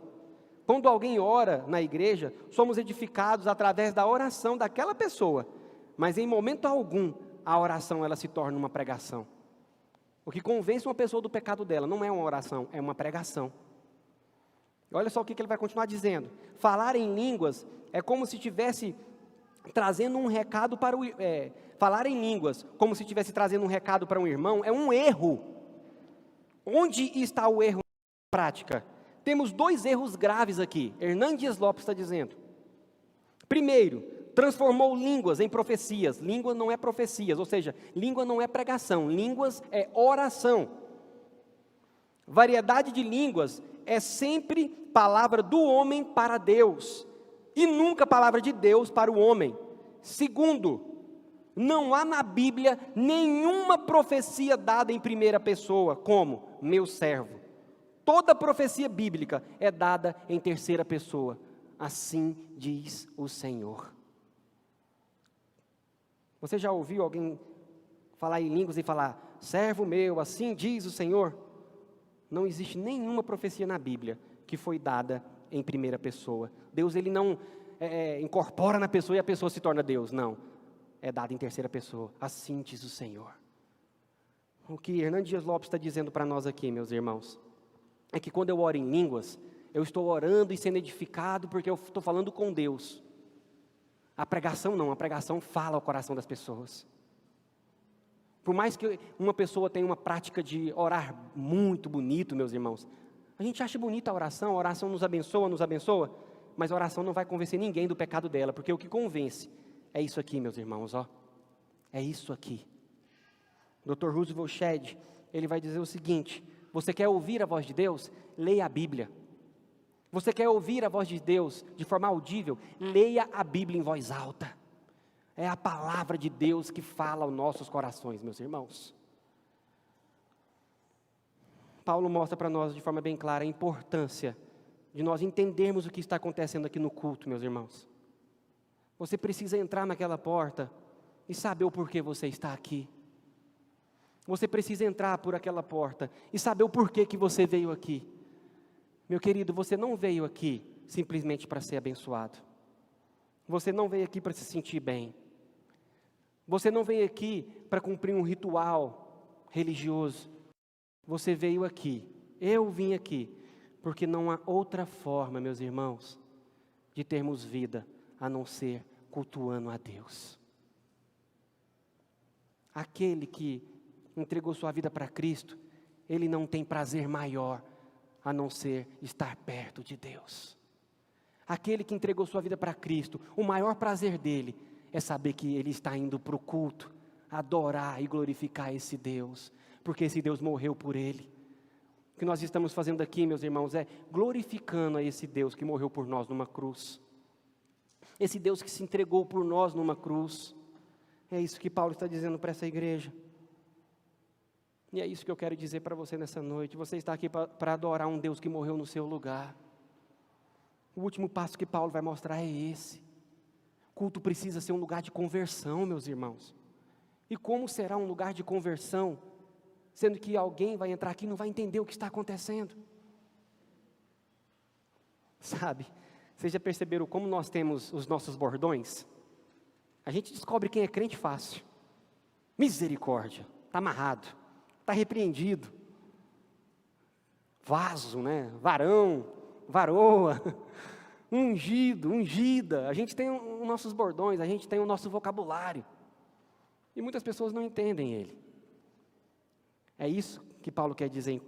Quando alguém ora na igreja, somos edificados através da oração daquela pessoa. Mas em momento algum, a oração ela se torna uma pregação. O que convence uma pessoa do pecado dela não é uma oração, é uma pregação. Olha só o que ele vai continuar dizendo. Falar em línguas é como se estivesse trazendo um recado para o... falar em línguas como se estivesse trazendo um recado para um irmão é um erro. Onde está o erro na prática? temos dois erros graves aqui. Hernán Dias Lopes está dizendo. Primeiro, transformou línguas em profecias. Língua não é profecias, ou seja, língua não é pregação, línguas é oração. Variedade de línguas é sempre palavra do homem para Deus, e nunca palavra de Deus para o homem. Segundo, não há na Bíblia nenhuma profecia dada em primeira pessoa, como meu servo. Toda profecia bíblica é dada em terceira pessoa. Assim diz o Senhor. Você já ouviu alguém falar em línguas e falar, servo meu, assim diz o Senhor? Não existe nenhuma profecia na Bíblia que foi dada em primeira pessoa. Deus, ele não incorpora na pessoa e a pessoa se torna Deus, não. É dada em terceira pessoa, assim diz o Senhor. O que Hernán Dias Lopes está dizendo para nós aqui, meus irmãos, é que quando eu oro em línguas, eu estou orando e sendo edificado porque eu estou falando com Deus. A pregação não, a pregação fala ao coração das pessoas. Por mais que uma pessoa tenha uma prática de orar muito bonito, meus irmãos, a gente acha bonita a oração nos abençoa, mas a oração não vai convencer ninguém do pecado dela, porque o que convence é isso aqui, meus irmãos, ó. É isso aqui. Dr. Roosevelt Shedd, ele vai dizer o seguinte: você quer ouvir a voz de Deus? Leia a Bíblia. Você quer ouvir a voz de Deus de forma audível? Leia a Bíblia em voz alta. É a palavra de Deus que fala aos nossos corações, meus irmãos. Paulo mostra para nós de forma bem clara a importância de nós entendermos o que está acontecendo aqui no culto, meus irmãos. Você precisa entrar naquela porta e saber o porquê você está aqui. Você precisa entrar por aquela porta e saber o porquê que você veio aqui. Meu querido, você não veio aqui simplesmente para ser abençoado. Você não veio aqui para se sentir bem. Você não veio aqui para cumprir um ritual religioso. Você veio aqui, eu vim aqui, porque não há outra forma, meus irmãos, de termos vida a não ser cultuando a Deus. Aquele que entregou sua vida para Cristo, ele não tem prazer maior a não ser estar perto de Deus. Aquele que entregou sua vida para Cristo, o maior prazer dele é saber que ele está indo para o culto, adorar e glorificar esse Deus, porque esse Deus morreu por ele. O que nós estamos fazendo aqui, meus irmãos, é glorificando a esse Deus que morreu por nós numa cruz. Esse Deus que se entregou por nós numa cruz. É isso que Paulo está dizendo para essa igreja. E é isso que eu quero dizer para você nessa noite. Você está aqui para adorar um Deus que morreu no seu lugar. O último passo que Paulo vai mostrar é esse. Culto precisa ser um lugar de conversão, meus irmãos. E como será um lugar de conversão, sendo que alguém vai entrar aqui e não vai entender o que está acontecendo? Sabe, vocês já perceberam como nós temos os nossos bordões? A gente descobre quem é crente fácil. Misericórdia, está amarrado, está repreendido. Vaso, né? Varão, varoa, ungido, ungida. A gente tem os nossos bordões, a gente tem o nosso vocabulário. E muitas pessoas não entendem ele. É isso que Paulo quer dizer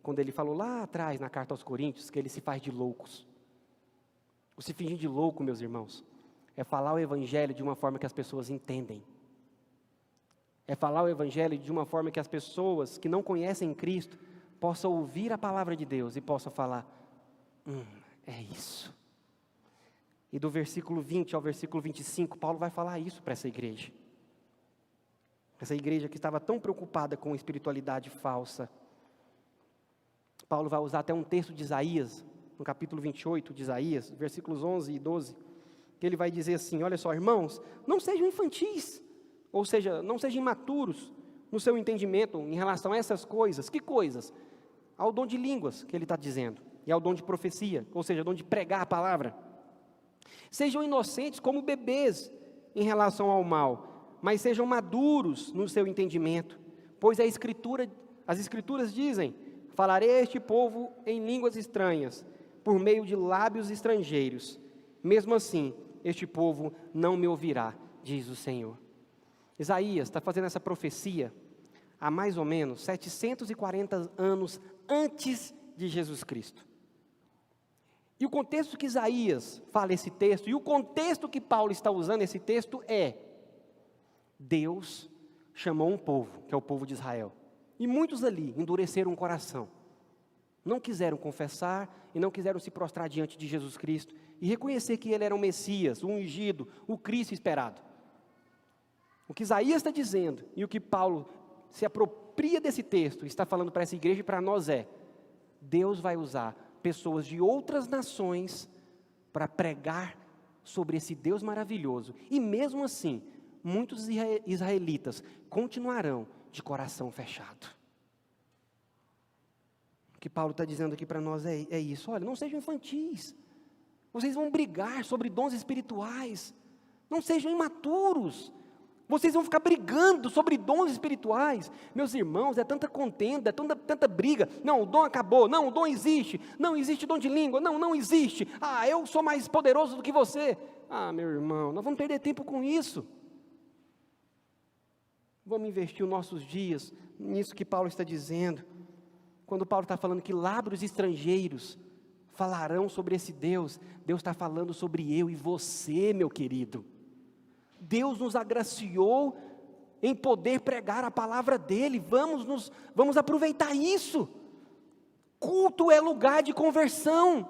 quando ele falou lá atrás na carta aos Coríntios, que ele se faz de loucos. O se fingir de louco, meus irmãos, é falar o evangelho de uma forma que as pessoas entendem. É falar o evangelho de uma forma que as pessoas que não conhecem Cristo possam ouvir a palavra de Deus e possam falar, é isso. E do versículo 20 ao versículo 25, Paulo vai falar isso para essa igreja. Essa igreja que estava tão preocupada com espiritualidade falsa. Paulo vai usar até um texto de Isaías, no capítulo 28 de Isaías, versículos 11 e 12, que ele vai dizer assim, olha só, irmãos, não sejam infantis, ou seja, não sejam imaturos no seu entendimento em relação a essas coisas. Que coisas? Ao dom de línguas, que ele está dizendo, e ao dom de profecia, ou seja, ao dom de pregar a palavra. Sejam inocentes como bebês em relação ao mal, mas sejam maduros no seu entendimento, pois as escrituras dizem, falarei a este povo em línguas estranhas, por meio de lábios estrangeiros, mesmo assim, este povo não me ouvirá, diz o Senhor. Isaías está fazendo essa profecia há mais ou menos 740 anos antes de Jesus Cristo. E o contexto que Isaías fala esse texto, e o contexto que Paulo está usando esse texto é: Deus chamou um povo, que é o povo de Israel, e muitos ali endureceram o coração, não quiseram confessar e não quiseram se prostrar diante de Jesus Cristo e reconhecer que Ele era o Messias, o ungido, o Cristo esperado. O que Isaías está dizendo e o que Paulo se apropria desse texto, está falando para essa igreja e para nós é: Deus vai usar pessoas de outras nações para pregar sobre esse Deus maravilhoso. E mesmo assim, muitos israelitas continuarão de coração fechado. O que Paulo está dizendo aqui para nós é isso: olha, não sejam infantis, vocês vão brigar sobre dons espirituais, não sejam imaturos, vocês vão ficar brigando sobre dons espirituais. Meus irmãos, é tanta contenda, é tanta briga. Não, o dom acabou. Não, o dom existe. Não existe dom de língua. Não, não existe. Ah, eu sou mais poderoso do que você. Ah, meu irmão, nós vamos perder tempo com isso. Vamos investir os nossos dias nisso que Paulo está dizendo. Quando Paulo está falando que lábios estrangeiros falarão sobre esse Deus, Deus está falando sobre eu e você, meu querido. Deus nos agraciou em poder pregar a palavra dEle. Vamos aproveitar isso. Culto é lugar de conversão.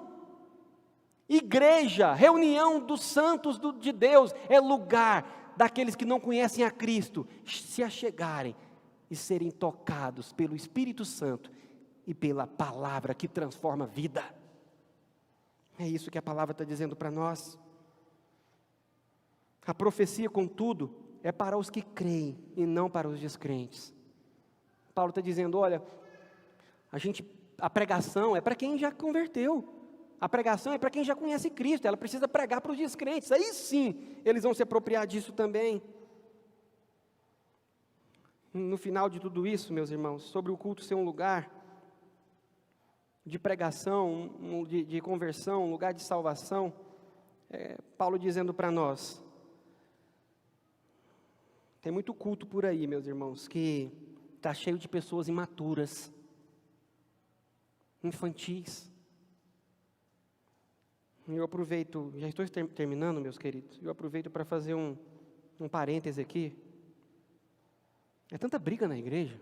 Igreja, reunião dos santos de Deus, é lugar daqueles que não conhecem a Cristo se achegarem e serem tocados pelo Espírito Santo e pela palavra que transforma a vida. É isso que a palavra está dizendo para nós. A profecia, contudo, é para os que creem e não para os descrentes. Paulo está dizendo: olha, a pregação é para quem já converteu. A pregação é para quem já conhece Cristo. Ela precisa pregar para os descrentes. Aí sim, eles vão se apropriar disso também. No final de tudo isso, meus irmãos, sobre o culto ser um lugar de pregação, de conversão, um lugar de salvação, Paulo dizendo para nós: tem muito culto por aí, meus irmãos, que está cheio de pessoas imaturas, infantis. Eu aproveito, já estou terminando, meus queridos, eu aproveito para fazer um parêntese aqui. É tanta briga na igreja,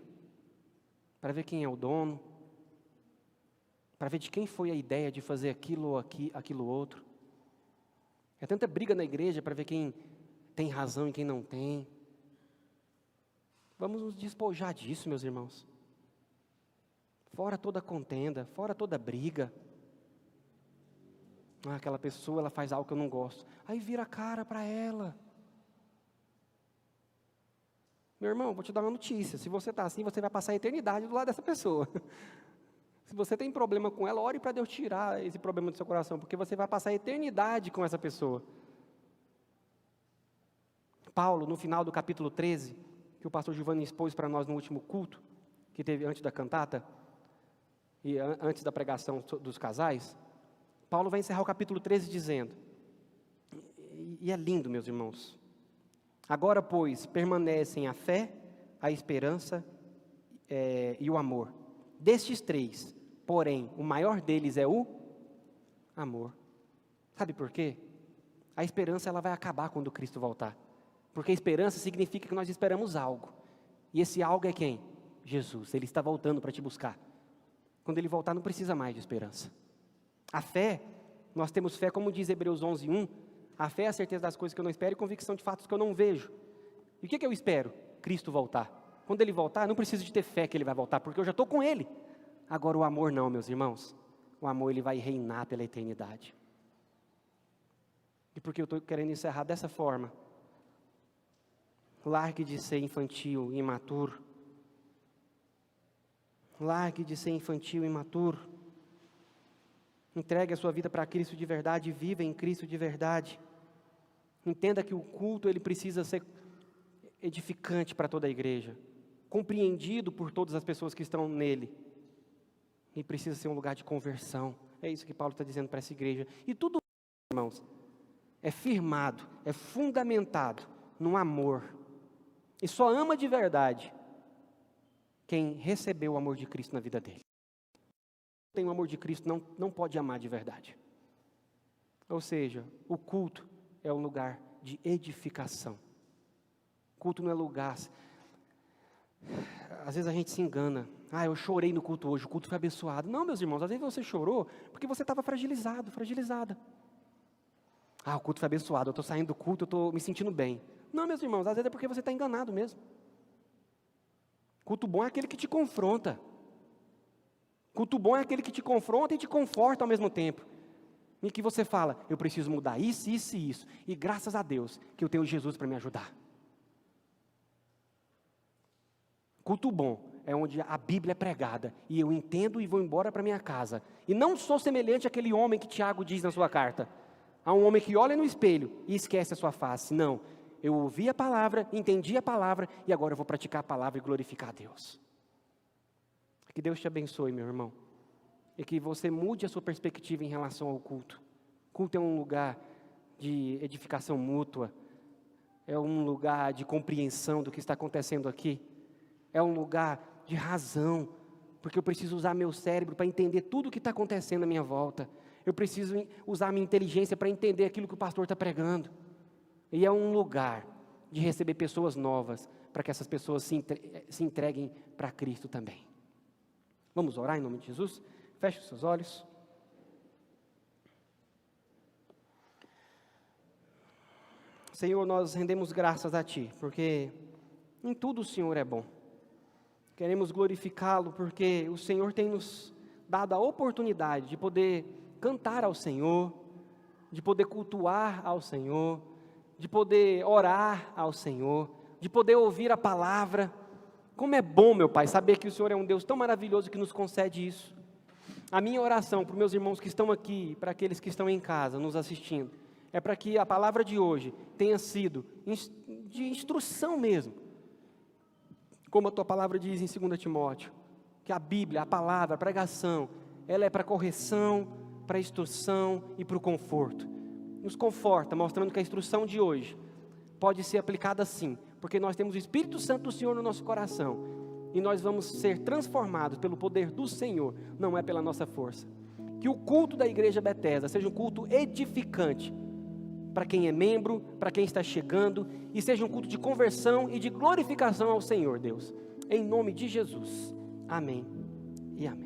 para ver quem é o dono, para ver de quem foi a ideia de fazer aquilo ou aquilo outro. É tanta briga na igreja para ver quem tem razão e quem não tem. Vamos nos despojar disso, meus irmãos. Fora toda contenda, fora toda briga. Ah, aquela pessoa, ela faz algo que eu não gosto. Aí vira a cara para ela. Meu irmão, vou te dar uma notícia. Se você está assim, você vai passar a eternidade do lado dessa pessoa. Se você tem problema com ela, ore para Deus tirar esse problema do seu coração, porque você vai passar a eternidade com essa pessoa. Paulo, no final do capítulo 13, que o pastor Giovanni expôs para nós no último culto, que teve antes da cantata, e antes da pregação dos casais, Paulo vai encerrar o capítulo 13 dizendo, e é lindo, meus irmãos: agora, pois, permanecem a fé, a esperança e o amor. Destes três, porém, o maior deles é o amor. Sabe por quê? A esperança, ela vai acabar quando Cristo voltar. Porque a esperança significa que nós esperamos algo. E esse algo é quem? Jesus. Ele está voltando para te buscar. Quando Ele voltar, não precisa mais de esperança. A fé, nós temos fé, como diz Hebreus 11:1, a fé é a certeza das coisas que eu não espero e convicção de fatos que eu não vejo. E o que eu espero? Cristo voltar. Quando Ele voltar, eu não preciso de ter fé que Ele vai voltar, porque eu já estou com Ele. Agora o amor não, meus irmãos. O amor, ele vai reinar pela eternidade. E porque eu estou querendo encerrar dessa forma, largue de ser infantil e imaturo. Largue de ser infantil e imaturo. Entregue a sua vida para Cristo de verdade e viva em Cristo de verdade. Entenda que o culto, ele precisa ser edificante para toda a igreja, compreendido por todas as pessoas que estão nele, e precisa ser um lugar de conversão. É isso que Paulo está dizendo para essa igreja. E tudo, irmãos, é firmado, é fundamentado no amor. E só ama de verdade quem recebeu o amor de Cristo na vida dele. Quem tem o amor de Cristo não pode amar de verdade. Ou seja, o culto é um lugar de edificação. Culto não é lugar. Às vezes a gente se engana. Eu chorei no culto hoje, o culto foi abençoado. Não, meus irmãos, às vezes você chorou porque você estava fragilizado, fragilizada. O culto foi abençoado, eu estou saindo do culto, eu estou me sentindo bem. Não, meus irmãos, às vezes é porque você está enganado mesmo. Culto bom é aquele que te confronta. Culto bom é aquele que te confronta e te conforta ao mesmo tempo. Em que você fala, eu preciso mudar isso, isso e isso. E graças a Deus que eu tenho Jesus para me ajudar. Culto bom é onde a Bíblia é pregada. E eu entendo e vou embora para minha casa. E não sou semelhante àquele homem que Tiago diz na sua carta. Há um homem que olha no espelho e esquece a sua face. Não, eu ouvi a palavra, entendi a palavra e agora eu vou praticar a palavra e glorificar a Deus. Que Deus te abençoe, meu irmão. E que você mude a sua perspectiva em relação ao culto. Culto é um lugar de edificação mútua. É um lugar de compreensão do que está acontecendo aqui. É um lugar de razão. Porque eu preciso usar meu cérebro para entender tudo o que está acontecendo à minha volta. Eu preciso usar minha inteligência para entender aquilo que o pastor está pregando. E é um lugar de receber pessoas novas, para que essas pessoas se entreguem para Cristo também. Vamos orar em nome de Jesus? Feche os seus olhos. Senhor, nós rendemos graças a Ti, porque em tudo o Senhor é bom. Queremos glorificá-lo, porque o Senhor tem nos dado a oportunidade de poder cantar ao Senhor, de poder cultuar ao Senhor, de poder orar ao Senhor, de poder ouvir a palavra. Como é bom, meu Pai, saber que o Senhor é um Deus tão maravilhoso que nos concede isso. A minha oração para os meus irmãos que estão aqui, para aqueles que estão em casa nos assistindo, é para que a palavra de hoje tenha sido de instrução mesmo. Como a Tua palavra diz em 2 Timóteo, que a Bíblia, a palavra, a pregação, ela é para correção, para instrução e para o conforto. Nos conforta, mostrando que a instrução de hoje pode ser aplicada assim, porque nós temos o Espírito Santo do Senhor no nosso coração, e nós vamos ser transformados pelo poder do Senhor, não é pela nossa força. Que o culto da Igreja Bethesda seja um culto edificante, para quem é membro, para quem está chegando, e seja um culto de conversão e de glorificação ao Senhor, Deus. Em nome de Jesus. Amém e amém.